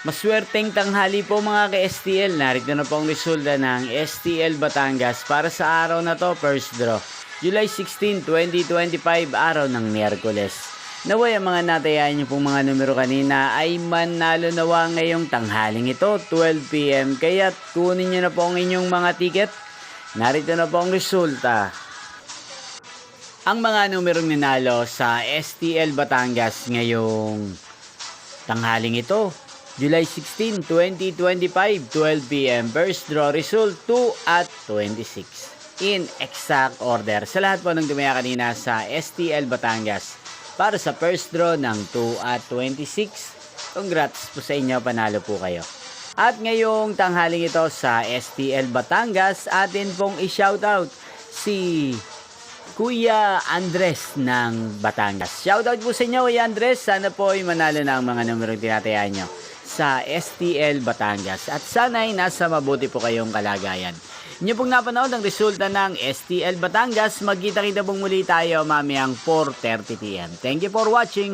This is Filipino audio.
Maswerteng tanghali po mga ka-STL. Narito na po ang resulta ng STL Batangas para sa araw na to, first draw. July 16, 2025, araw ng Miyerkules. Naway ang mga natayan niyo pong mga numero kanina ay manalo nawa ngayong tanghaling ito, 12 PM. Kaya kunin niyo na po ang inyong mga ticket. Narito na po ang resulta. Ang mga numerong ninalo sa STL Batangas ngayong tanghaling ito, July 16, 2025, 12 PM. First draw result 2 at 26. In exact order. Sa lahat po ng dumaya kanina sa STL Batangas para sa first draw ng 2 at 26. Congrats po sa inyo, panalo po kayo. At ngayong tanghaling ito sa STL Batangas, atin pong i-shoutout si Kuya Andres ng Batangas. Shoutout po sa inyo, Kuya Andres. Sana po ay manalo na ang mga numero tinatayaan nyo sa STL Batangas. At sana'y nasa mabuti po kayong kalagayan. Inyo pong napanood ang resulta ng STL Batangas. Magkita-kita pong muli tayo mamayang 4:30 PM. Thank you for watching.